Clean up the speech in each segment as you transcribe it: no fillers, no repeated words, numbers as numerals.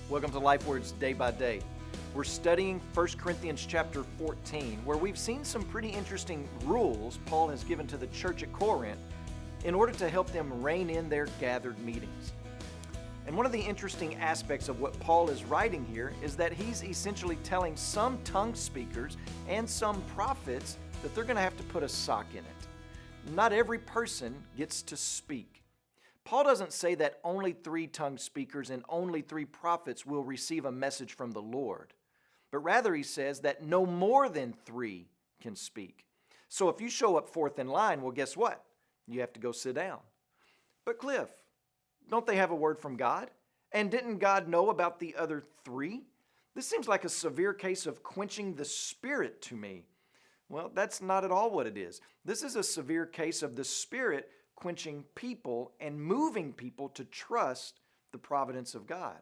Welcome to Life Words Day by Day. We're studying 1 Corinthians chapter 14, where we've seen some pretty interesting rules Paul has given to the church at Corinth in order to help them rein in their gathered meetings. And one of the interesting aspects of what Paul is writing here is that he's essentially telling some tongue speakers and some prophets that they're going to have to put a sock in it. Not every person gets to speak. Paul doesn't say that only 3 tongue speakers and only 3 prophets will receive a message from the Lord, but rather he says that no more than 3 can speak. So if you show up fourth in line, well, guess what? You have to go sit down. But Cliff, don't they have a word from God? And didn't God know about the other 3? This seems like a severe case of quenching the Spirit to me. Well, that's not at all what it is. This is a severe case of the Spirit quenching people and moving people to trust the providence of God.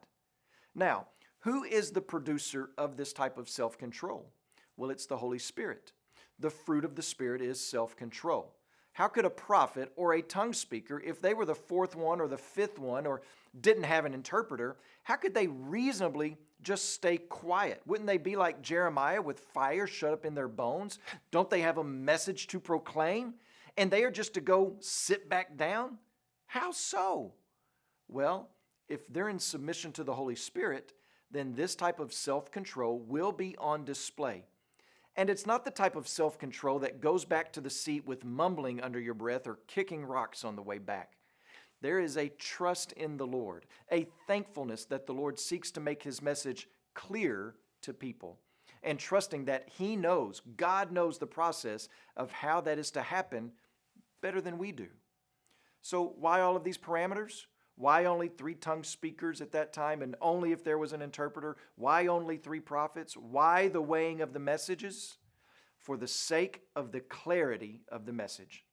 Now, who is the producer of this type of self-control? Well, it's the Holy Spirit. The fruit of the Spirit is self-control. How could a prophet or a tongue speaker, if they were the 4th one or the 5th one or didn't have an interpreter, how could they reasonably just stay quiet? Wouldn't they be like Jeremiah with fire shut up in their bones? Don't they have a message to proclaim? And they are just to go sit back down? How so? Well, if they're in submission to the Holy Spirit, then this type of self-control will be on display. And it's not the type of self-control that goes back to the seat with mumbling under your breath or kicking rocks on the way back. There is a trust in the Lord, a thankfulness that the Lord seeks to make His message clear to people, and trusting that He knows, God knows the process of how that is to happen better than we do. So why all of these parameters? Why only 3 tongue speakers at that time and only if there was an interpreter? Why only 3 prophets? Why the weighing of the messages? For the sake of the clarity of the message.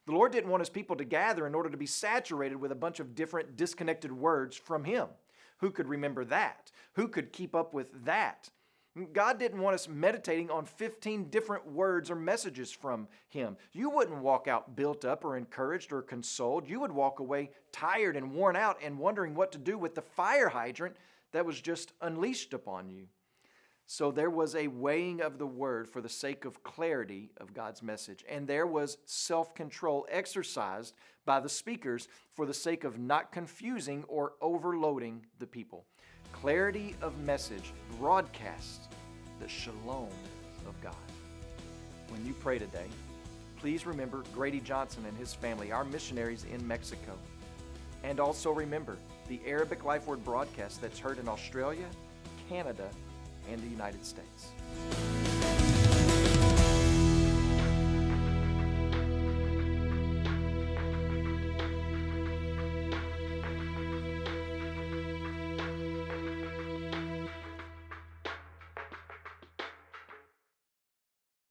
The Lord didn't want His people to gather in order to be saturated with a bunch of different disconnected words from Him. Who could remember that? Who could keep up with that? God didn't want us meditating on 15 different words or messages from Him. You wouldn't walk out built up or encouraged or consoled. You would walk away tired and worn out and wondering what to do with the fire hydrant that was just unleashed upon you. So there was a weighing of the word for the sake of clarity of God's message. And there was self-control exercised by the speakers for the sake of not confusing or overloading the people. Clarity of message broadcasts the shalom of God. When you pray today, please remember Grady Johnson and his family, our missionaries in Mexico. And also remember the Arabic Life Word broadcast that's heard in Australia, Canada, and the United States.